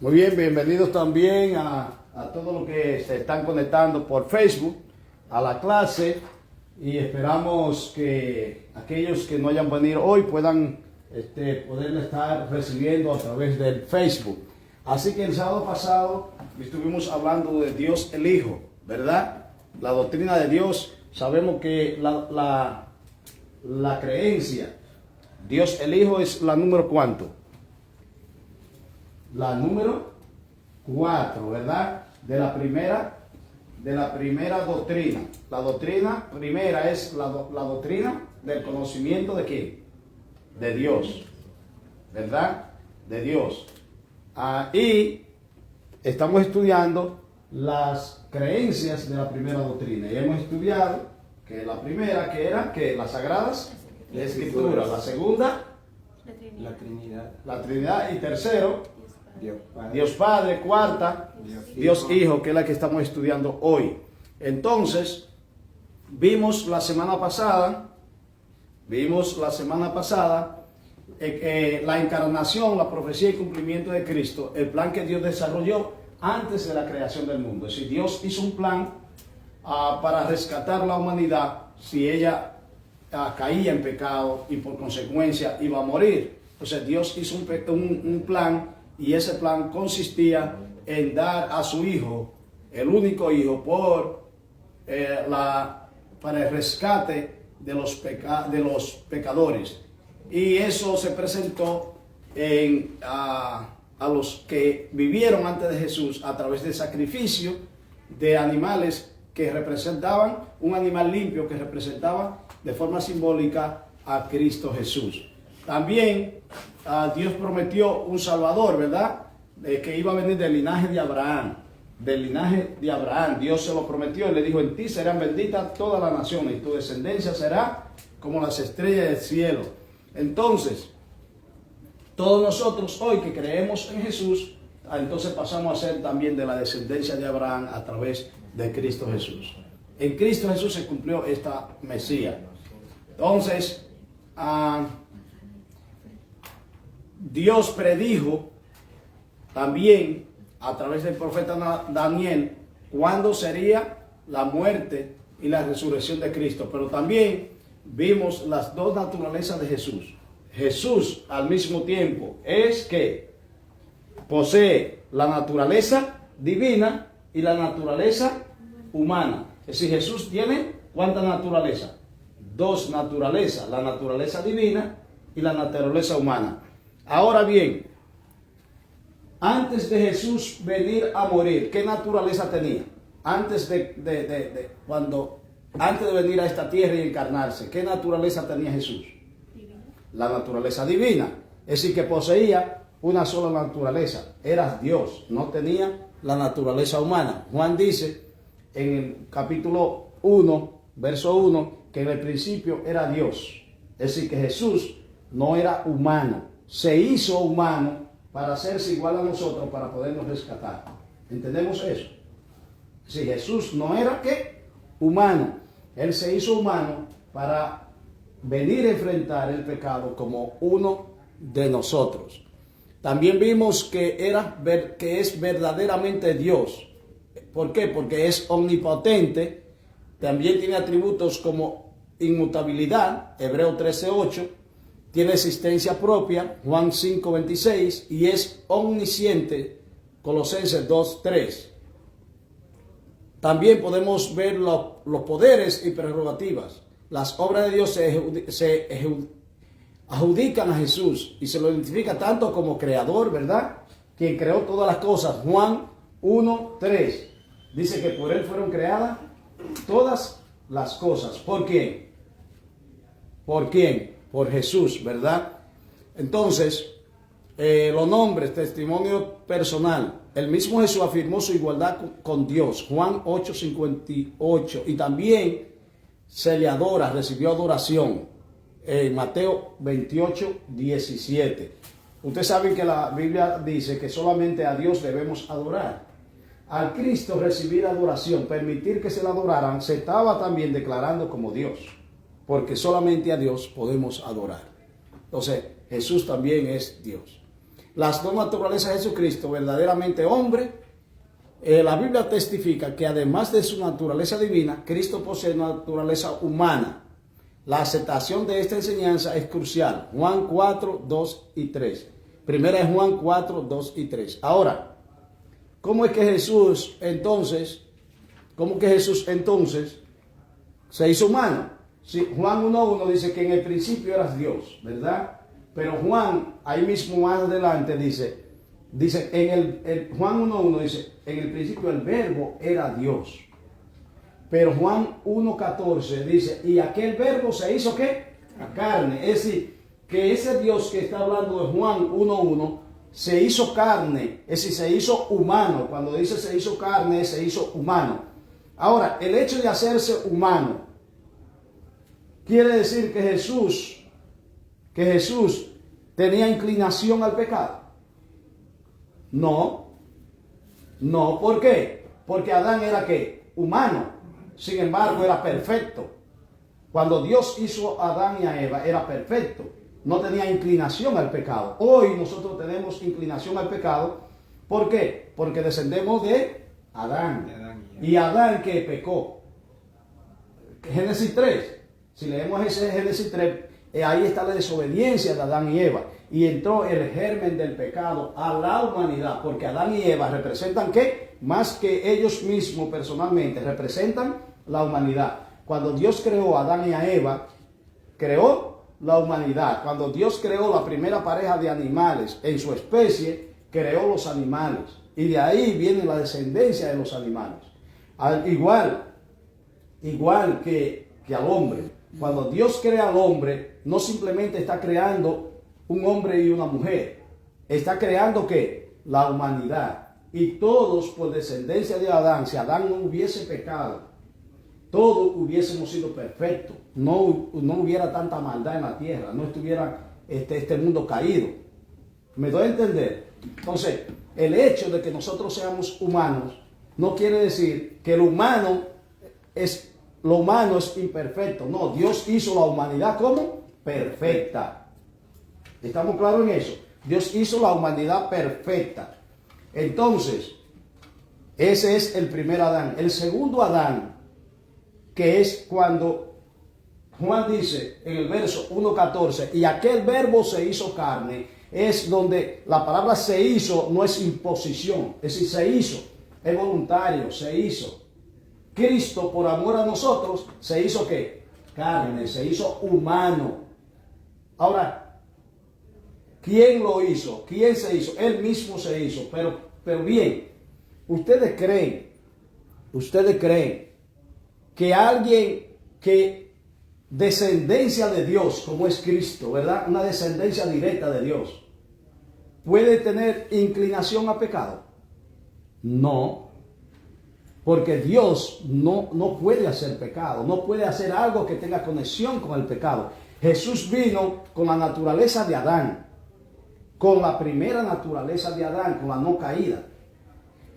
Muy bien, bienvenidos también a todos los que se están conectando por Facebook a la clase y esperamos que aquellos que no hayan venido hoy puedan poderla estar recibiendo a través del Facebook. Así que el sábado pasado estuvimos hablando de Dios el Hijo, ¿verdad? La doctrina de Dios, sabemos que la creencia, Dios el Hijo es la número ¿cuánto? La número 4, ¿verdad? De la primera doctrina. La doctrina primera es la doctrina del conocimiento de ¿quién? De Dios, ¿verdad? De Dios. Y estamos estudiando las creencias de la primera doctrina. Y hemos estudiado que la primera, que era que las sagradas escrituras. La segunda, la Trinidad. Y tercero, Dios Padre. Cuarta, Dios Hijo, que es la que estamos estudiando hoy. Entonces, vimos la semana pasada la encarnación, la profecía y cumplimiento de Cristo, el plan que Dios desarrolló antes de la creación del mundo. Es decir, Dios hizo un plan para rescatar la humanidad si ella caía en pecado y por consecuencia iba a morir. Entonces Dios hizo un plan, y ese plan consistía en dar a su Hijo, el único Hijo, para el rescate de los pecadores. Y eso se presentó a los que vivieron antes de Jesús a través del sacrificio de animales que representaban un animal limpio, que representaba de forma simbólica a Cristo Jesús. También Dios prometió un Salvador, ¿verdad? Que iba a venir del linaje de Abraham. Del linaje de Abraham. Dios se lo prometió y le dijo: en ti serán benditas todas las naciones y tu descendencia será como las estrellas del cielo. Entonces, todos nosotros hoy que creemos en Jesús, entonces pasamos a ser también de la descendencia de Abraham a través de Cristo Jesús. En Cristo Jesús se cumplió esta Mesías. Entonces, Dios predijo también a través del profeta Daniel cuándo sería la muerte y la resurrección de Cristo. Pero también vimos las dos naturalezas de Jesús. Jesús al mismo tiempo es que posee la naturaleza divina y la naturaleza humana. Es decir, Jesús tiene ¿cuánta naturaleza? Dos naturalezas, la naturaleza divina y la naturaleza humana. Ahora bien, antes de Jesús venir a morir, ¿qué naturaleza tenía? Antes de venir a esta tierra y encarnarse, ¿qué naturaleza tenía Jesús? La naturaleza divina. Es decir, que poseía una sola naturaleza. Era Dios, no tenía la naturaleza humana. Juan dice en el capítulo 1, verso 1, que en el principio era Dios. Es decir, que Jesús no era humano. Se hizo humano para hacerse igual a nosotros, para podernos rescatar. ¿Entendemos eso? Si Jesús no era ¿qué? Humano. Él se hizo humano para venir a enfrentar el pecado como uno de nosotros. También vimos que es verdaderamente Dios. ¿Por qué? Porque es omnipotente. También tiene atributos como inmutabilidad, Hebreo 13:8. Tiene existencia propia, Juan 5:26, y es omnisciente, Colosenses 2:3. También podemos ver los poderes y prerrogativas. Las obras de Dios se adjudican a Jesús y se lo identifica tanto como creador, ¿verdad? Quien creó todas las cosas. Juan 1:3 dice que por él fueron creadas todas las cosas. ¿Por quién? ¿Por quién? Por Jesús, ¿verdad? Entonces, los nombres, testimonio personal. El mismo Jesús afirmó su igualdad con Dios, Juan 8:58. Y también se le adora, recibió adoración, Mateo 28:17. Ustedes saben que la Biblia dice que solamente a Dios debemos adorar. Al Cristo recibir adoración, permitir que se le adoraran, se estaba también declarando como Dios. Porque solamente a Dios podemos adorar. Entonces, Jesús también es Dios. las dos naturalezas de Jesucristo, verdaderamente hombre, la Biblia testifica que además de su naturaleza divina, Cristo posee una naturaleza humana. La aceptación de esta enseñanza es crucial. Juan 4, 2 y 3. Primera es Juan 4, 2 y 3. Ahora, ¿cómo es que Jesús entonces se hizo humano? Sí, Juan 1.1 dice que en el principio eras Dios, ¿verdad? Pero Juan, ahí mismo más adelante dice Juan 1.1 dice, en el principio el verbo era Dios. Pero Juan 1.14 dice, y aquel verbo se hizo ¿qué? La carne. Es decir, que ese Dios que está hablando de Juan 1.1 se hizo carne, es decir, se hizo humano. Cuando dice se hizo carne, se hizo humano. Ahora, el hecho de hacerse humano quiere decir que Jesús tenía inclinación al pecado. No, ¿por qué? Porque Adán era ¿qué? Humano, sin embargo era perfecto. Cuando Dios hizo a Adán y a Eva era perfecto, no tenía inclinación al pecado. Hoy nosotros tenemos inclinación al pecado, ¿por qué? Porque descendemos de Adán. Y Adán que pecó. Génesis 3, si leemos ese Génesis 3, ahí está la desobediencia de Adán y Eva. Y entró el germen del pecado a la humanidad, porque Adán y Eva representan ¿qué? Más que ellos mismos personalmente, representan la humanidad. Cuando Dios creó a Adán y a Eva, creó la humanidad. Cuando Dios creó la primera pareja de animales en su especie, creó los animales. Y de ahí viene la descendencia de los animales. Igual que al hombre. Cuando Dios crea al hombre, no simplemente está creando un hombre y una mujer. Está creando ¿qué? La humanidad. Y todos por descendencia de Adán, si Adán no hubiese pecado, todos hubiésemos sido perfectos. No hubiera tanta maldad en la tierra. No estuviera este mundo caído. ¿Me doy a entender? Entonces, el hecho de que nosotros seamos humanos no quiere decir que lo humano es imperfecto. No, Dios hizo la humanidad como perfecta. ¿Estamos claros en eso? Dios hizo la humanidad perfecta. Entonces, ese es el primer Adán. El segundo Adán, que es cuando Juan dice en el verso 1.14, y aquel verbo se hizo carne, es donde la palabra se hizo no es imposición, es decir, se hizo, es voluntario, se hizo. Cristo, por amor a nosotros, se hizo ¿qué? Carne, se hizo humano. Ahora, ¿quién lo hizo? ¿Quién se hizo? Él mismo se hizo. Pero bien, ustedes creen que alguien que descendencia de Dios, como es Cristo, ¿verdad? Una descendencia directa de Dios, ¿puede tener inclinación a pecado? No. Porque Dios no puede hacer pecado, no puede hacer algo que tenga conexión con el pecado. Jesús vino con la naturaleza de Adán, con la primera naturaleza de Adán, con la no caída.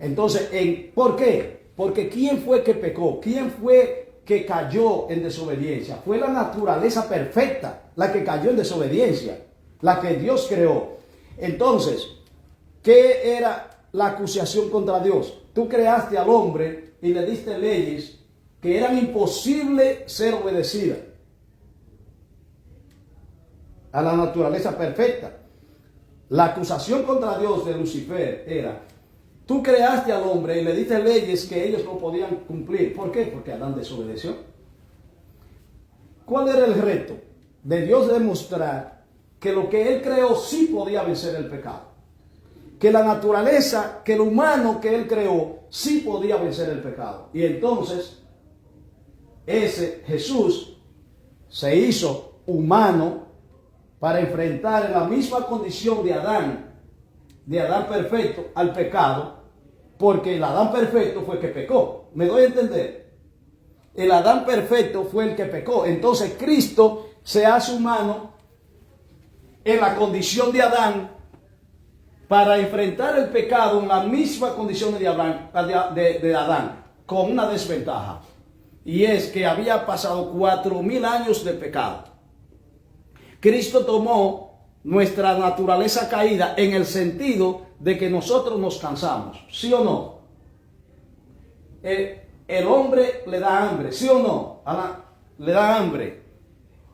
Entonces, ¿por qué? Porque ¿quién fue que pecó? ¿Quién fue que cayó en desobediencia? Fue la naturaleza perfecta la que cayó en desobediencia, la que Dios creó. Entonces, ¿qué era la acusación contra Dios? Tú creaste al hombre y le diste leyes que eran imposibles ser obedecidas a la naturaleza perfecta. La acusación contra Dios de Lucifer era: tú creaste al hombre y le diste leyes que ellos no podían cumplir. ¿Por qué? Porque Adán desobedeció. ¿Cuál era el reto? De Dios demostrar que lo que él creó sí podía vencer el pecado. Que la naturaleza, que el humano que él creó sí podía vencer el pecado. Y entonces, ese Jesús se hizo humano para enfrentar en la misma condición de Adán perfecto, al pecado, porque el Adán perfecto fue el que pecó. ¿Me doy a entender? El Adán perfecto fue el que pecó. Entonces Cristo se hace humano en la condición de Adán para enfrentar el pecado en la misma condición de Adán, con una desventaja. Y es que había pasado 4.000 años de pecado. Cristo tomó nuestra naturaleza caída en el sentido de que nosotros nos cansamos, ¿sí o no? El hombre le da hambre, ¿sí o no? Le da hambre.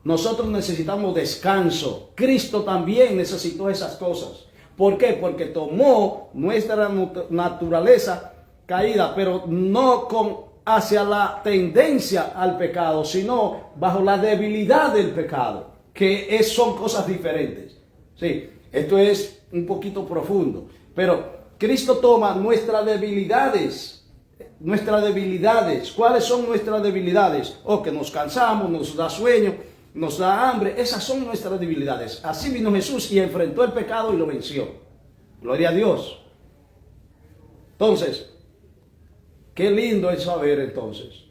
Nosotros necesitamos descanso. Cristo también necesitó esas cosas. ¿Por qué? Porque tomó nuestra naturaleza caída, pero no hacia la tendencia al pecado, sino bajo la debilidad del pecado, que son cosas diferentes. Sí, esto es un poquito profundo, pero Cristo toma nuestras debilidades. ¿Cuáles son nuestras debilidades? Que nos cansamos, nos da sueño, nos da hambre. Esas son nuestras debilidades. Así vino Jesús y enfrentó el pecado y lo venció. Gloria a Dios. Entonces, qué lindo es saber entonces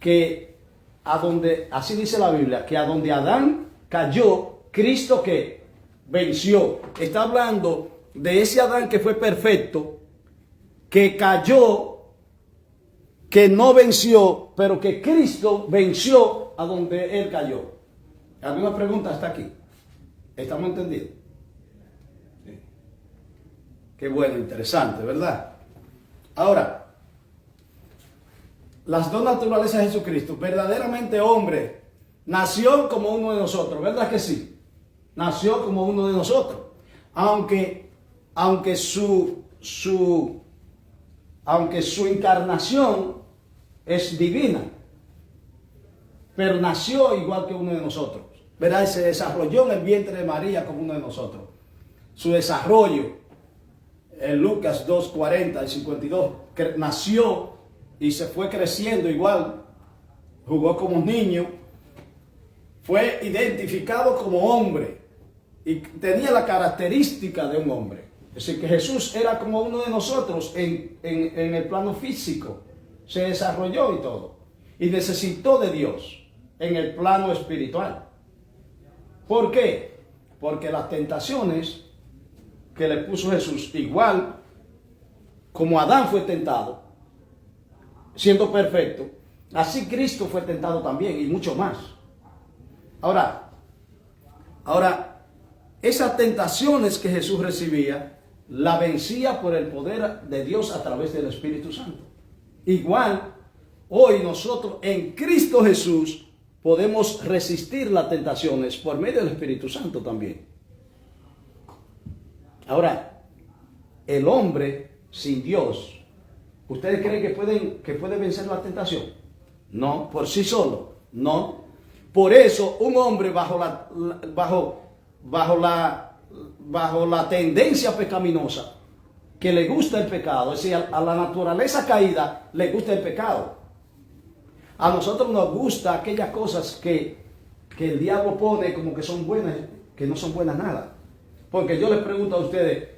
que así dice la Biblia, que a donde Adán cayó, Cristo que venció. Está hablando de ese Adán que fue perfecto, que cayó, que no venció, pero que Cristo venció a donde él cayó. ¿Alguna pregunta hasta aquí? ¿Estamos entendidos? Sí. Qué bueno, interesante, ¿verdad? Ahora, las dos naturalezas de Jesucristo, verdaderamente hombre, nació como uno de nosotros, ¿verdad que sí? Nació como uno de nosotros. Aunque su encarnación es divina, pero nació igual que uno de nosotros, ¿verdad? Se desarrolló en el vientre de María como uno de nosotros. Su desarrollo en Lucas 2:40 y 52, que nació y se fue creciendo igual, jugó como niño, fue identificado como hombre y tenía la característica de un hombre. Es decir, que Jesús era como uno de nosotros en el plano físico. Se desarrolló y todo. Y necesitó de Dios en el plano espiritual. ¿Por qué? Porque las tentaciones que le puso Jesús, igual como Adán fue tentado, siendo perfecto, así Cristo fue tentado también y mucho más. Ahora, esas tentaciones que Jesús recibía, la vencía por el poder de Dios a través del Espíritu Santo. Igual, hoy nosotros en Cristo Jesús podemos resistir las tentaciones por medio del Espíritu Santo también. Ahora, el hombre sin Dios, ¿ustedes creen que puede vencer la tentación? No, por sí solo, no. Por eso, un hombre bajo la tendencia pecaminosa, que le gusta el pecado, es decir, a la naturaleza caída le gusta el pecado. A nosotros nos gusta aquellas cosas que el diablo pone como que son buenas, que no son buenas nada. Porque yo les pregunto a ustedes,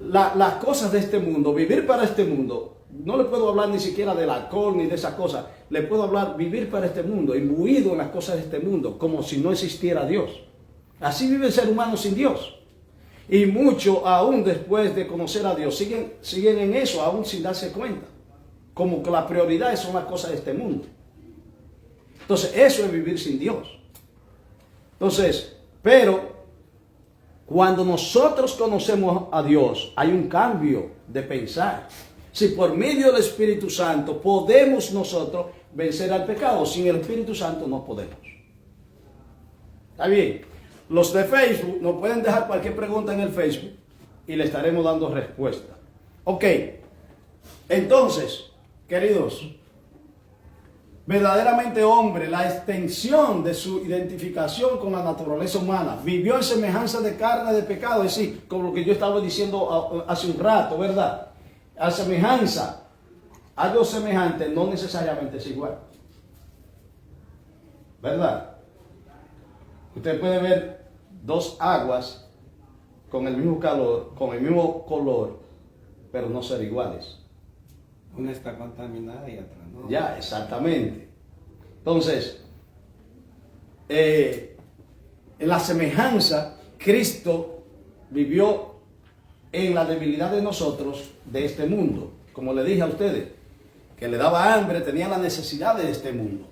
las cosas de este mundo, vivir para este mundo, no le puedo hablar ni siquiera del alcohol ni de esas cosas, le puedo hablar vivir para este mundo, imbuido en las cosas de este mundo, como si no existiera Dios. Así vive el ser humano sin Dios. Y muchos, aún después de conocer a Dios, siguen en eso, aún sin darse cuenta. Como que las prioridades son las cosas de este mundo. Entonces, eso es vivir sin Dios. Entonces, pero cuando nosotros conocemos a Dios, hay un cambio de pensar. Si por medio del Espíritu Santo podemos nosotros vencer al pecado, sin el Espíritu Santo no podemos. ¿Está bien? Los de Facebook nos pueden dejar cualquier pregunta en el Facebook y le estaremos dando respuesta. Ok, entonces, queridos, verdaderamente hombre, la extensión de su identificación con la naturaleza humana, vivió en semejanza de carne de pecado, es decir, como lo que yo estaba diciendo hace un rato, ¿verdad? A semejanza, algo semejante no necesariamente es igual, ¿verdad? Usted puede ver dos aguas con el mismo calor, con el mismo color, pero no ser iguales. Una está contaminada y otra no. Ya, exactamente. Entonces, en la semejanza, Cristo vivió en la debilidad de nosotros, de este mundo. Como le dije a ustedes, que le daba hambre, tenía las necesidades de este mundo.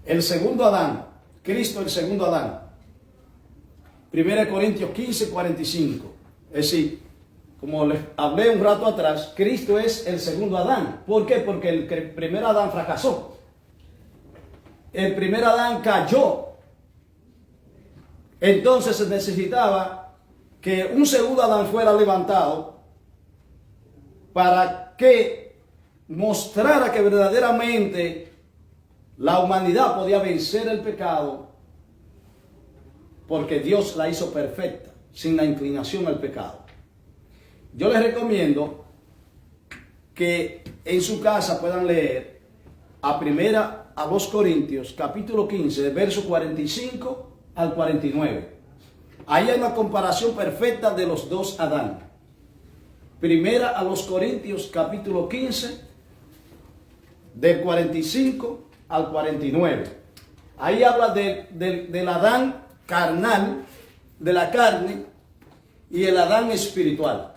El segundo Adán, Cristo el segundo Adán, 1 Corintios 15, 45. Es decir, como les hablé un rato atrás, Cristo es el segundo Adán. ¿Por qué? Porque el primer Adán fracasó. El primer Adán cayó. Entonces se necesitaba que un segundo Adán fuera levantado para que mostrara que verdaderamente la humanidad podía vencer el pecado, porque Dios la hizo perfecta, sin la inclinación al pecado. Yo les recomiendo que en su casa puedan leer a los Corintios, capítulo 15, de verso 45 al 49. Ahí hay una comparación perfecta de los dos Adán. Primera a los Corintios, capítulo 15, del 45 al 49. Ahí habla del Adán carnal, de la carne, y el Adán espiritual.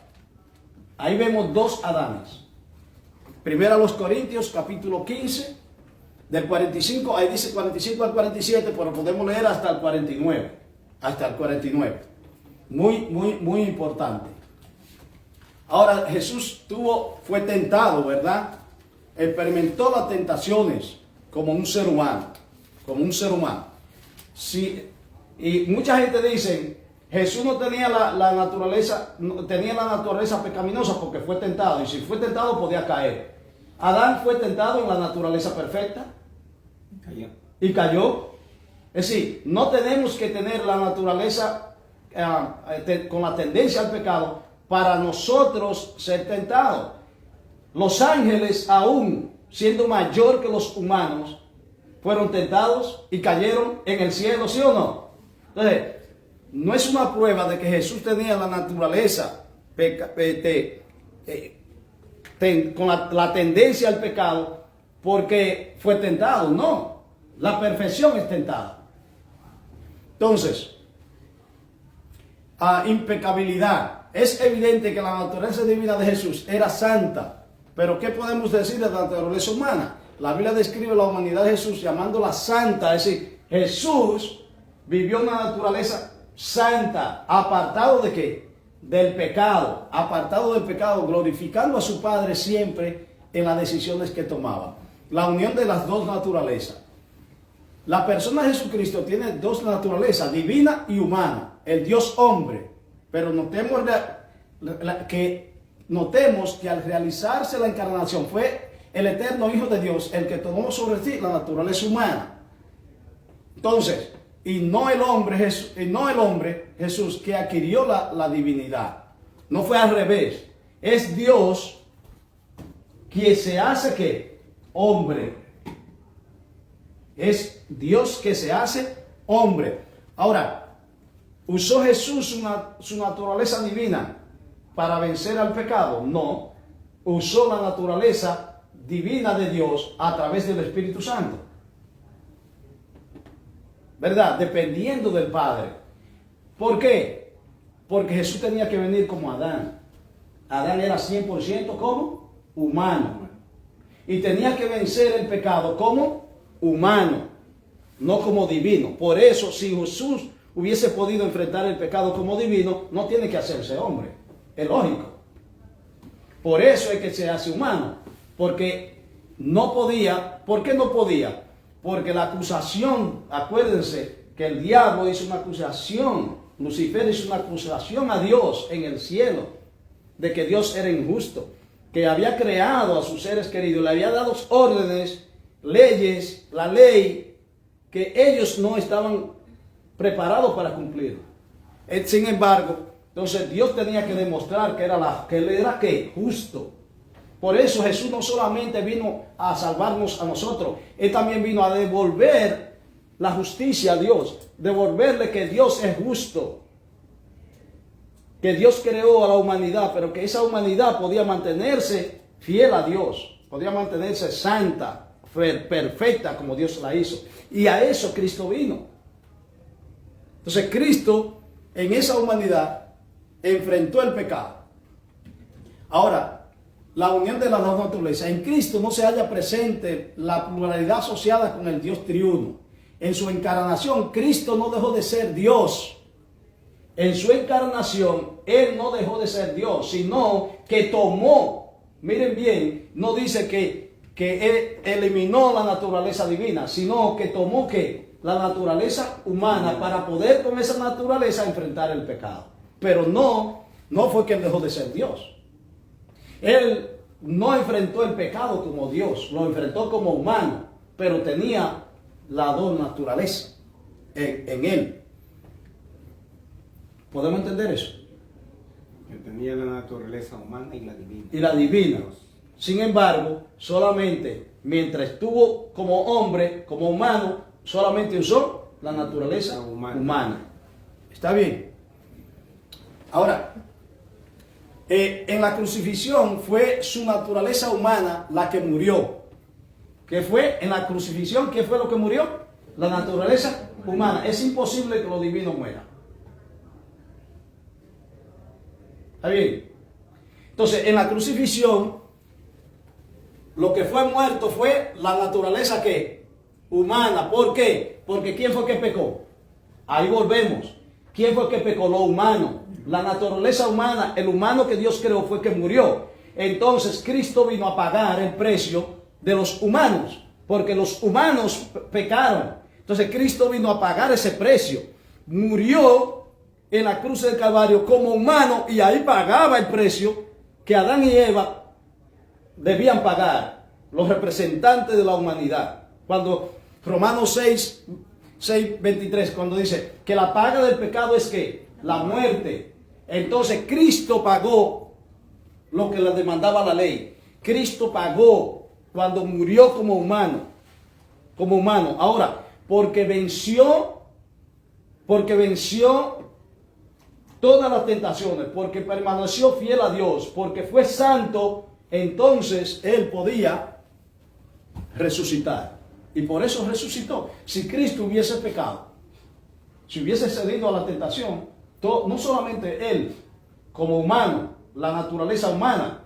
Ahí vemos dos Adanes. Primera a los Corintios, capítulo 15, del 45, ahí dice 45 al 47, pero podemos leer hasta el 49. Hasta el 49. Muy importante. Ahora, Jesús fue tentado, ¿verdad? Experimentó las tentaciones como un ser humano. Como un ser humano. Sí, y mucha gente dice, Jesús no tenía la naturaleza, no, tenía la naturaleza pecaminosa porque fue tentado. Y si fue tentado podía caer. Adán fue tentado en la naturaleza perfecta. Cayó. Y cayó. Es decir, no tenemos que tener la naturaleza con la tendencia al pecado para nosotros ser tentados. Los ángeles, aún siendo mayor que los humanos, fueron tentados y cayeron en el cielo, ¿sí o no? Entonces, no es una prueba de que Jesús tenía la naturaleza con la tendencia al pecado porque fue tentado, no. La perfección es tentada. Entonces, impecabilidad. Es evidente que la naturaleza divina de Jesús era santa. Pero ¿qué podemos decir de la naturaleza humana? La Biblia describe la humanidad de Jesús llamándola santa. Es decir, Jesús vivió una naturaleza santa. ¿Apartado de qué? Del pecado. Apartado del pecado, glorificando a su Padre siempre en las decisiones que tomaba. La unión de las dos naturalezas. La persona de Jesucristo tiene dos naturalezas, divina y humana. El Dios hombre. Pero notemos que al realizarse la encarnación fue el eterno Hijo de Dios el que tomó sobre sí la naturaleza humana. Entonces, y no el hombre Jesús que adquirió la divinidad. No fue al revés. Es Dios quien se hace ¿qué? Hombre. Es Dios que se hace hombre. Ahora, ¿usó Jesús su naturaleza divina para vencer al pecado? No. Usó la naturaleza divina de Dios a través del Espíritu Santo. ¿Verdad? Dependiendo del Padre. ¿Por qué? Porque Jesús tenía que venir como Adán. Adán era 100% como humano. Y tenía que vencer el pecado como humano, no como divino. Por eso, si Jesús hubiese podido enfrentar el pecado como divino, no tiene que hacerse hombre. Es lógico. Por eso es que se hace humano. Porque no podía. ¿Por qué no podía? Porque la acusación, acuérdense que el diablo hizo una acusación, Lucifer hizo una acusación a Dios en el cielo, de que Dios era injusto, que había creado a sus seres queridos, le había dado órdenes, leyes, la ley, que ellos no estaban preparados para cumplir. Sin embargo, entonces Dios tenía que demostrar que Él era ¿qué? Justo. Por eso Jesús no solamente vino a salvarnos a nosotros, Él también vino a devolver la justicia a Dios, devolverle que Dios es justo, que Dios creó a la humanidad, pero que esa humanidad podía mantenerse fiel a Dios, podía mantenerse santa, perfecta como Dios la hizo. Y a eso Cristo vino. Entonces Cristo en esa humanidad enfrentó el pecado. Ahora, la unión de las dos naturalezas. En Cristo no se halla presente la pluralidad asociada con el Dios triuno. En su encarnación, Cristo no dejó de ser Dios. en su encarnación, Él no dejó de ser Dios, sino que tomó, miren bien, no dice que Él eliminó la naturaleza divina, sino que tomó que la naturaleza humana para poder con esa naturaleza enfrentar el pecado. Pero no fue que Él dejó de ser Dios. Él no enfrentó el pecado como Dios, lo enfrentó como humano, pero tenía las dos naturalezas en Él. ¿Podemos entender eso? Que tenía la naturaleza humana y la divina. Y la divina. Sin embargo, solamente mientras estuvo como hombre, como humano, solamente usó la naturaleza humana. ¿Está bien? Ahora, en la crucifixión fue su naturaleza humana la que murió. ¿Qué fue? En la crucifixión, ¿qué fue lo que murió? La naturaleza humana. Es imposible que lo divino muera. ¿Está bien? Entonces, en la crucifixión, lo que fue muerto fue la naturaleza ¿qué? Humana. ¿Por qué? Porque ¿quién fue que pecó? Ahí volvemos. ¿Quién fue que pecó? Lo humano. La naturaleza humana, el humano que Dios creó fue que murió. Entonces, Cristo vino a pagar el precio de los humanos, porque los humanos pecaron. Entonces, Cristo vino a pagar ese precio. Murió en la cruz del Calvario como humano y ahí pagaba el precio que Adán y Eva debían pagar, los representantes de la humanidad. Cuando Romanos 6:23, cuando dice que la paga del pecado es que la muerte. Entonces Cristo pagó lo que le demandaba la ley. Cristo pagó cuando murió como humano. Como humano. Ahora, porque venció todas las tentaciones, porque permaneció fiel a Dios, porque fue santo, entonces Él podía resucitar. Y por eso resucitó. Si Cristo hubiese pecado, si hubiese cedido a la tentación, no solamente Él como humano, la naturaleza humana,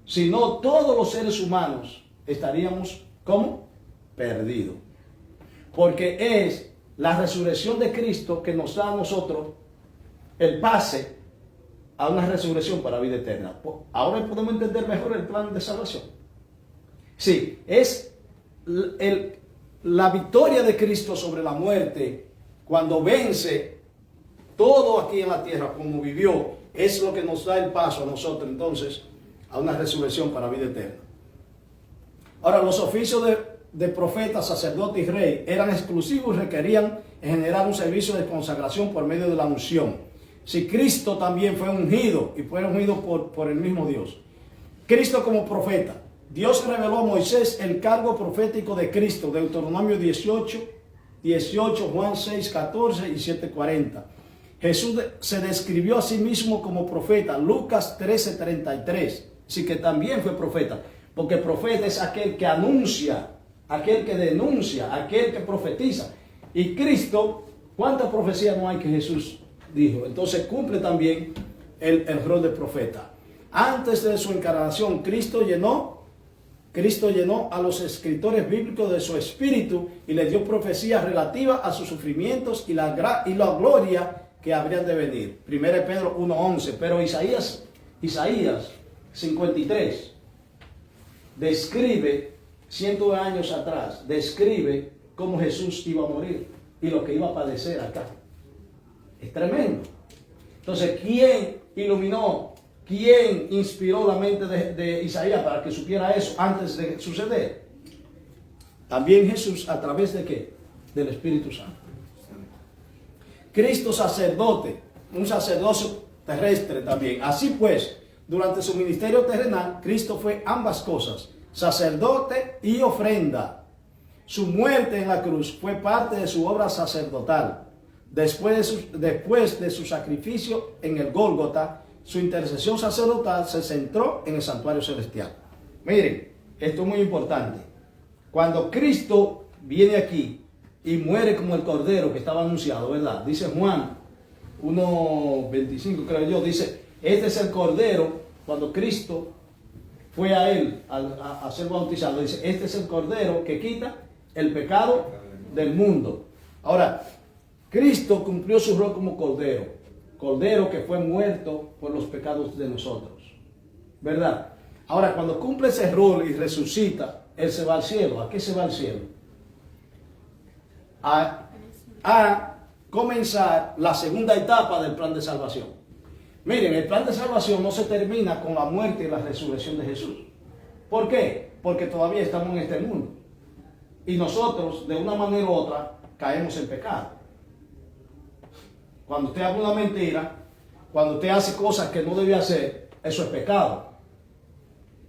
sino todos los seres humanos estaríamos como perdidos. Porque es la resurrección de Cristo que nos da a nosotros el pase a una resurrección para vida eterna. Ahora podemos entender mejor el plan de salvación. Sí, es la victoria de Cristo sobre la muerte, cuando vence todo aquí en la tierra como vivió, es lo que nos da el paso a nosotros entonces a una resurrección para vida eterna. Ahora, los oficios de profeta, sacerdote y rey eran exclusivos y requerían generar un servicio de consagración por medio de la unción. Si Cristo también fue ungido y fue ungido por el mismo Dios. Cristo como profeta. Dios reveló a Moisés el cargo profético de Cristo, Deuteronomio 18, Juan 6, 14 y 7, 40. Jesús se describió a sí mismo como profeta, Lucas 13, 33. Así que también fue profeta, porque profeta es aquel que anuncia, aquel que denuncia, aquel que profetiza. Y Cristo, ¿cuántas profecías no hay que Jesús dijo? Entonces cumple también el rol de profeta. Antes de su encarnación, Cristo llenó a los escritores bíblicos de su espíritu y les dio profecías relativas a sus sufrimientos y la gloria que habrían de venir. 1 Pedro 1:11. Pero Isaías 53 describe, 100 años atrás, describe cómo Jesús iba a morir y lo que iba a padecer acá. Es tremendo. Entonces, ¿quién iluminó? ¿Quién inspiró la mente de Isaías para que supiera eso antes de suceder? También Jesús, ¿a través de qué? Del Espíritu Santo. Cristo sacerdote, un sacerdocio terrestre también. Así pues, durante su ministerio terrenal, Cristo fue ambas cosas, sacerdote y ofrenda. Su muerte en la cruz fue parte de su obra sacerdotal. Después de su sacrificio en el Gólgota, su intercesión sacerdotal se centró en el santuario celestial. Miren, esto es muy importante. Cuando Cristo viene aquí y muere como el cordero que estaba anunciado, ¿verdad? Dice Juan 1:25, creo yo, dice, este es el cordero. Cuando Cristo fue a él a ser bautizado, dice, este es el cordero que quita el pecado del mundo. Ahora, Cristo cumplió su rol como cordero. Cordero que fue muerto por los pecados de nosotros. ¿Verdad? Ahora, cuando cumple ese rol y resucita, Él se va al cielo. ¿A qué se va al cielo? A comenzar la segunda etapa del plan de salvación. Miren, el plan de salvación no se termina con la muerte y la resurrección de Jesús. ¿Por qué? Porque todavía estamos en este mundo. Y nosotros, de una manera u otra, caemos en pecado. Cuando usted habla una mentira, cuando usted hace cosas que no debe hacer, eso es pecado.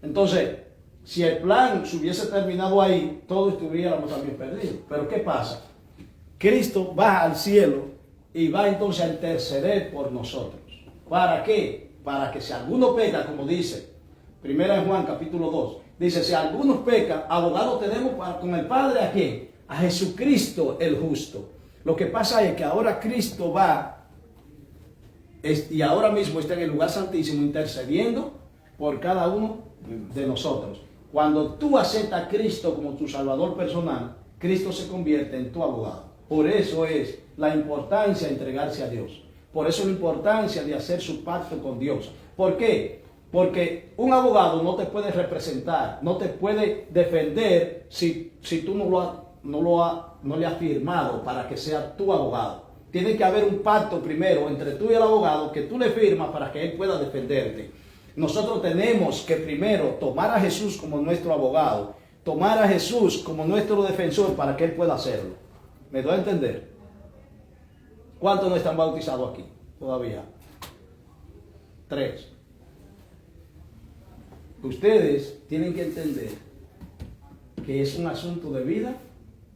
Entonces, si el plan se hubiese terminado ahí, todos estuviéramos también perdidos. Pero ¿qué pasa? Cristo va al cielo y va entonces a interceder por nosotros. ¿Para qué? Para que si alguno peca, como dice 1 Juan capítulo 2, dice, si alguno peca, abogado tenemos con el Padre, ¿a quién? A Jesucristo el justo. Lo que pasa es que ahora Cristo va y ahora mismo está en el lugar santísimo intercediendo por cada uno de nosotros. Cuando tú aceptas a Cristo como tu Salvador personal, Cristo se convierte en tu abogado. Por eso es la importancia de entregarse a Dios. Por eso la importancia de hacer su pacto con Dios. ¿Por qué? Porque un abogado no te puede representar, no te puede defender si tú no le has firmado para que sea tu abogado. Tiene que haber un pacto primero entre tú y el abogado que tú le firmas para que él pueda defenderte. Nosotros tenemos que primero tomar a Jesús como nuestro abogado, tomar a Jesús como nuestro defensor para que él pueda hacerlo. ¿Me doy a entender? ¿Cuántos no están bautizados aquí todavía? 3. Ustedes tienen que entender que es un asunto de vida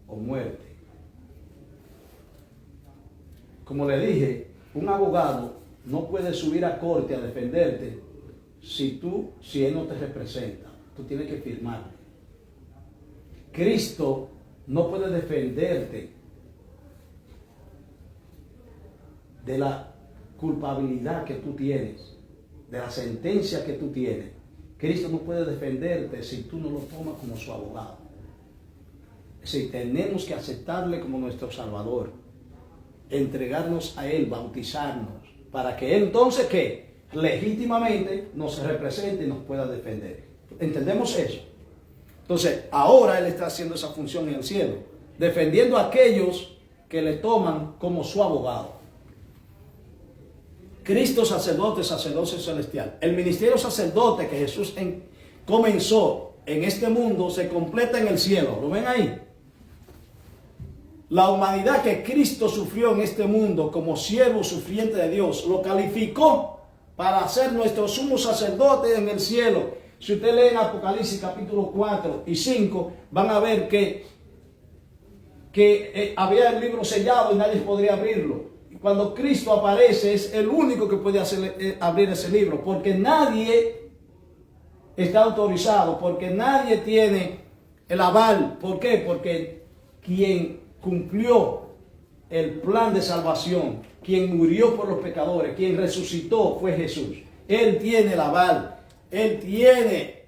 o muerte. Como le dije, un abogado no puede subir a corte a defenderte si él no te representa. Tú tienes que firmarle. Cristo no puede defenderte de la culpabilidad que tú tienes, de la sentencia que tú tienes. Cristo no puede defenderte si tú no lo tomas como su abogado. Si tenemos que aceptarle como nuestro Salvador, entregarnos a Él, bautizarnos, para que Él entonces, ¿qué? Legítimamente nos represente y nos pueda defender. ¿Entendemos eso? Entonces, ahora Él está haciendo esa función en el cielo, defendiendo a aquellos que le toman como su abogado. Cristo sacerdote celestial. El ministerio sacerdote que Jesús comenzó en este mundo se completa en el cielo. ¿Lo ven ahí? La humanidad que Cristo sufrió en este mundo como siervo sufriente de Dios lo calificó para ser nuestro sumo sacerdote en el cielo. Si usted lee en Apocalipsis capítulo 4 y 5, van a ver que había el libro sellado y nadie podría abrirlo. Y cuando Cristo aparece es el único que puede abrir ese libro, porque nadie está autorizado, porque nadie tiene el aval. ¿Por qué? Porque quien cumplió el plan de salvación, quien murió por los pecadores, quien resucitó fue Jesús. Él tiene el aval, Él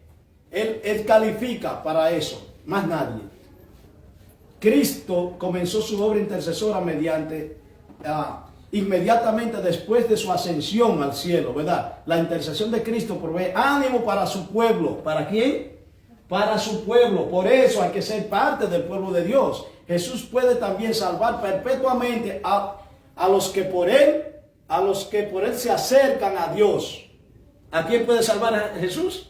califica para eso, más nadie. Cristo comenzó su obra intercesora inmediatamente después de su ascensión al cielo, ¿verdad? La intercesión de Cristo provee ánimo para su pueblo. ¿Para quién? Para su pueblo. Por eso hay que ser parte del pueblo de Dios. Jesús puede también salvar perpetuamente a los que por él se acercan a Dios. ¿A quién puede salvar a Jesús?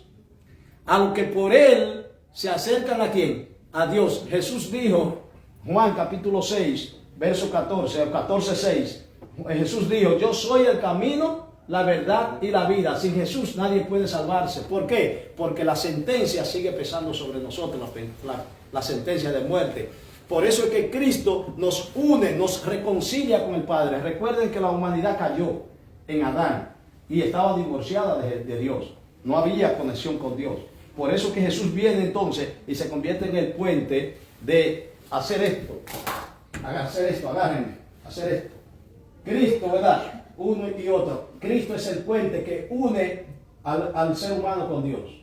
A los que por él se acercan ¿a quién? A Dios. Jesús dijo, Juan capítulo 6, verso 14, 14:6. Jesús dijo, yo soy el camino, la verdad y la vida. Sin Jesús nadie puede salvarse. ¿Por qué? Porque la sentencia sigue pesando sobre nosotros, la sentencia de muerte. Por eso es que Cristo nos une, nos reconcilia con el Padre. Recuerden que la humanidad cayó en Adán y estaba divorciada de Dios. No había conexión con Dios. Por eso que Jesús viene entonces y se convierte en el puente de hacer esto. Agárrenme, hacer esto. Cristo, ¿verdad? Uno y otro. Cristo es el puente que une al ser humano con Dios.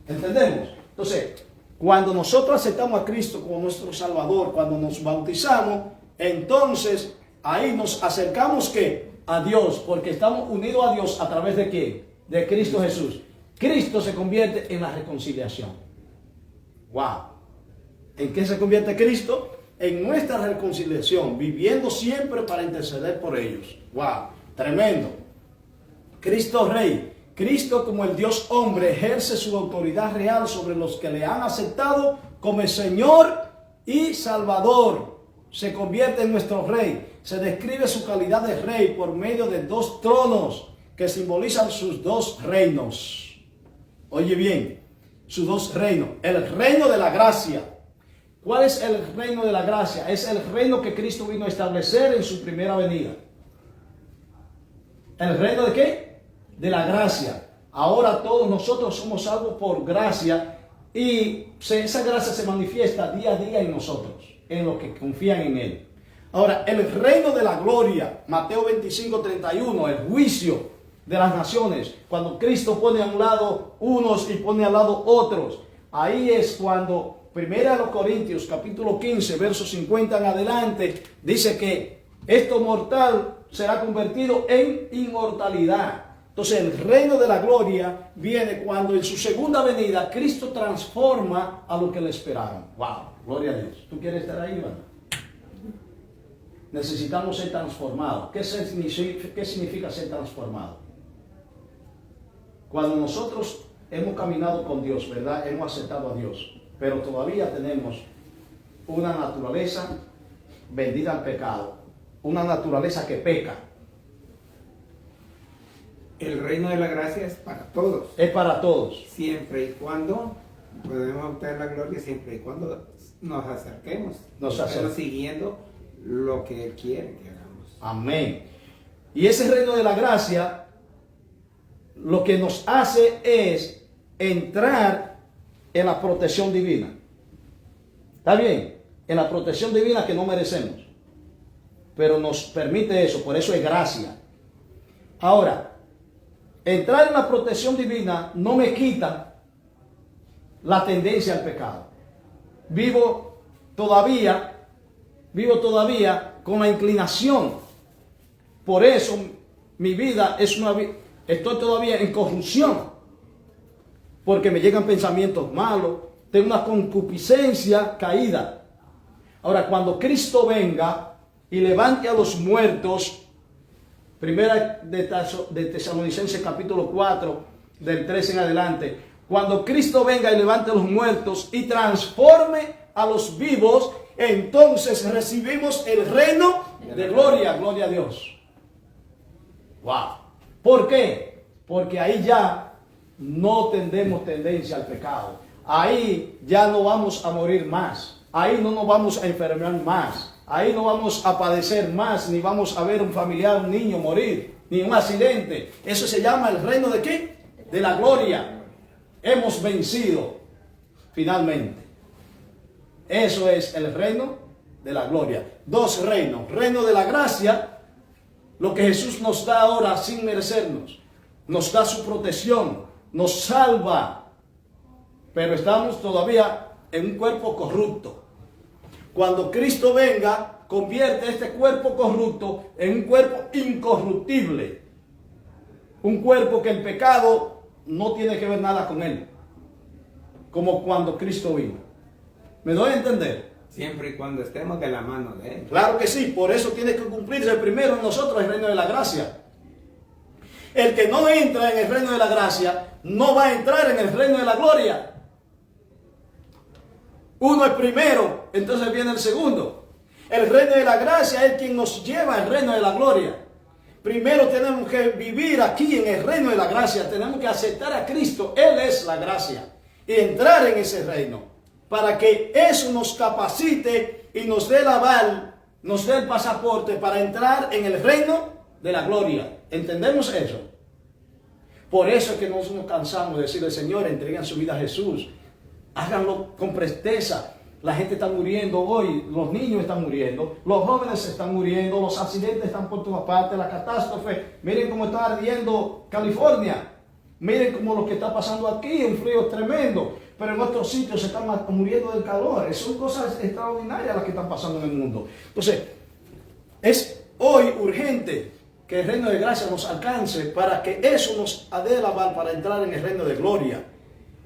¿Entendemos? Entonces, cuando nosotros aceptamos a Cristo como nuestro Salvador, cuando nos bautizamos, entonces ahí nos acercamos ¿qué? A Dios, porque estamos unidos a Dios a través de ¿quién? De Cristo Jesús. Cristo se convierte en la reconciliación. ¡Wow! ¿En qué se convierte Cristo? En nuestra reconciliación, viviendo siempre para interceder por ellos. ¡Wow! Tremendo. Cristo Rey. Cristo como el Dios hombre ejerce su autoridad real sobre los que le han aceptado como el Señor y Salvador. Se convierte en nuestro Rey. Se describe su calidad de Rey por medio de dos tronos que simbolizan sus dos reinos. Oye bien, sus dos reinos. El reino de la gracia. ¿Cuál es el reino de la gracia? Es el reino que Cristo vino a establecer en su primera venida. ¿El reino de qué? De la gracia. Ahora todos nosotros somos salvos por gracia y esa gracia se manifiesta día a día en nosotros, en los que confían en Él. Ahora, el reino de la gloria, Mateo 25:31, el juicio de las naciones, cuando Cristo pone a un lado unos y pone al lado otros, ahí es cuando 1 Corintios capítulo 15, versos 50 en adelante, dice que esto mortal será convertido en inmortalidad. Entonces el reino de la gloria viene cuando en su segunda venida Cristo transforma a lo que le esperaron. ¡Wow! Gloria a Dios. ¿Tú quieres estar ahí, Iván? Necesitamos ser transformados. ¿Qué significa ser transformado? Cuando nosotros hemos caminado con Dios, ¿verdad? Hemos aceptado a Dios, pero todavía tenemos una naturaleza vendida al pecado, una naturaleza que peca. El reino de la gracia es para todos. Es para todos. Siempre y cuando podemos obtener la gloria, siempre y cuando nos acerquemos. Estemos siguiendo lo que Él quiere que hagamos. Amén. Y ese reino de la gracia lo que nos hace es entrar en la protección divina. ¿Está bien? En la protección divina que no merecemos. Pero nos permite eso, por eso es gracia. Ahora, entrar en la protección divina no me quita la tendencia al pecado. Vivo todavía con la inclinación. Por eso mi vida es estoy todavía en corrupción. Porque me llegan pensamientos malos, tengo una concupiscencia caída. Ahora, cuando Cristo venga y levante a los muertos, Primera de Tesalonicenses capítulo 4, del 13 en adelante, cuando Cristo venga y levante a los muertos y transforme a los vivos, entonces recibimos el reino de gloria. Gloria a Dios. Wow. ¿Por qué? Porque ahí ya no tendremos tendencia al pecado. Ahí ya no vamos a morir más. Ahí no nos vamos a enfermar más. Ahí no vamos a padecer más, ni vamos a ver un familiar, un niño morir, ni un accidente. Eso se llama el reino de ¿qué? De la gloria. Hemos vencido finalmente. Eso es el reino de la gloria. Dos reinos. Reino de la gracia, lo que Jesús nos da ahora sin merecernos. Nos da su protección, nos salva. Pero estamos todavía en un cuerpo corrupto. Cuando Cristo venga, convierte este cuerpo corrupto en un cuerpo incorruptible. Un cuerpo que el pecado no tiene que ver nada con él. Como cuando Cristo vino. ¿Me doy a entender? Siempre y cuando estemos de la mano de Él. Claro que sí, por eso tiene que cumplirse primero en nosotros el reino de la gracia. El que no entra en el reino de la gracia, no va a entrar en el reino de la gloria. Uno es primero, entonces viene el segundo. El reino de la gracia es quien nos lleva al reino de la gloria. Primero tenemos que vivir aquí en el reino de la gracia. Tenemos que aceptar a Cristo. Él es la gracia. Y entrar en ese reino. Para que eso nos capacite y nos dé el aval, nos dé el pasaporte para entrar en el reino de la gloria. ¿Entendemos eso? Por eso es que no nos cansamos de decirle, Señor, entreguen su vida a Jesús. Háganlo con presteza. La gente está muriendo hoy, los niños están muriendo, los jóvenes están muriendo, los accidentes están por todas partes, la catástrofe. Miren cómo está ardiendo California. Miren cómo lo que está pasando aquí, un frío tremendo. Pero en otros sitios se están muriendo del calor. Son cosas extraordinarias las que están pasando en el mundo. Entonces, Es hoy urgente que el reino de gracia nos alcance para que eso nos dé el aval para entrar en el reino de gloria.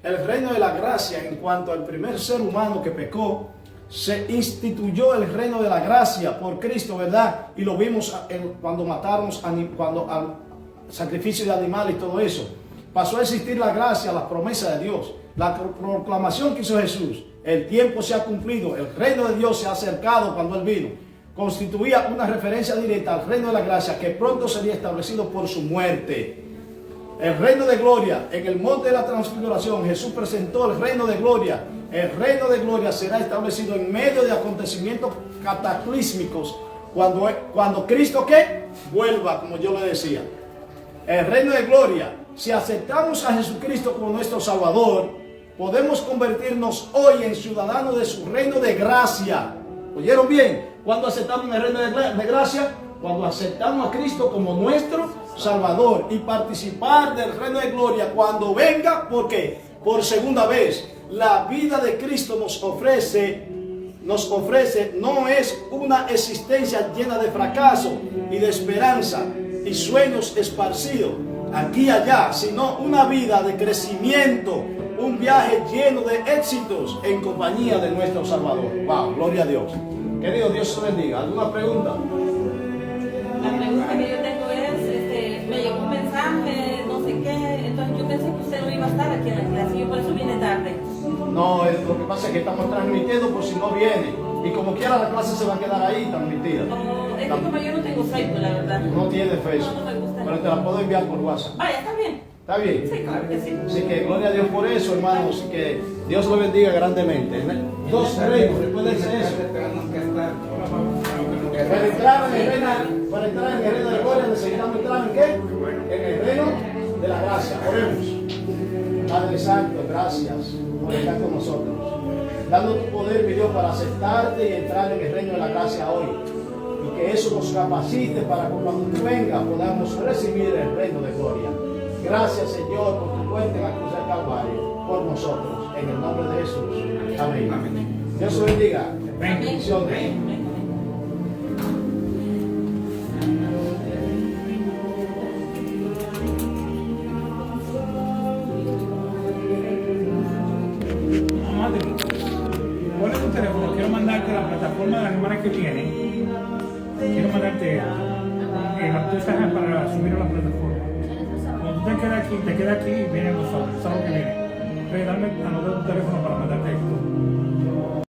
El reino de la gracia, en cuanto al primer ser humano que pecó, se instituyó el reino de la gracia por Cristo, ¿verdad? Y lo vimos cuando matamos, cuando al sacrificio de animales y todo eso. Pasó a existir la gracia, la promesa de Dios, la proclamación que hizo Jesús. El tiempo se ha cumplido, el reino de Dios se ha acercado cuando Él vino. Constituía una referencia directa al reino de la gracia que pronto sería establecido por su muerte. El reino de gloria, en el monte de la transfiguración, Jesús presentó el reino de gloria. El reino de gloria será establecido en medio de acontecimientos cataclísmicos cuando Cristo ¿qué? Vuelva, como yo le decía. El reino de gloria, si aceptamos a Jesucristo como nuestro Salvador, podemos convertirnos hoy en ciudadanos de su reino de gracia. ¿Oyeron bien? ¿Cuándo aceptamos el reino de gracia? Cuando aceptamos a Cristo como nuestro Salvador y participar del reino de gloria cuando venga, ¿por qué? Por segunda vez. La vida de Cristo nos ofrece no es una existencia llena de fracaso y de esperanza y sueños esparcidos aquí y allá, sino una vida de crecimiento, un viaje lleno de éxitos en compañía de nuestro Salvador. Wow, gloria a Dios. Querido, Dios se bendiga. ¿Alguna pregunta? La pregunta que yo tengo es, me llegó un mensaje, no sé qué, entonces yo pensé que usted no iba a estar aquí en la clase, yo por eso vine tarde. No, lo que pasa es que estamos transmitiendo por si no viene. Y como quiera la clase se va a quedar ahí transmitida. No, es que como yo no tengo Facebook, la verdad. No tiene Facebook. No me gusta. Pero te la puedo enviar por WhatsApp. Vaya, está bien. ¿Está bien? Sí, claro que sí. Así que gloria a Dios por eso, hermanos. Que Dios lo bendiga grandemente. Dos reinos, recuerden eso. Para entrar en el reino de gloria necesitamos entrar en qué? En el reino de la gracia. Oremos. Padre Santo, gracias por estar con nosotros. Dando tu poder, mi Dios, para aceptarte y entrar en el reino de la gracia hoy. Y que eso nos capacite para que cuando tú vengas podamos recibir el reino de gloria. Gracias, Señor, por tu muerte en la cruz del Calvario por nosotros. En el nombre de Jesús. Amén. Amén. Dios te bendiga. Bendiciones. Ponle tu teléfono, quiero mandarte la plataforma de la semana que viene. Quiero mandarte las cosas para subir a la plataforma. Cuando tú te quedas aquí y vienes los sábados que viene. Dame anotar tu teléfono para mandarte esto.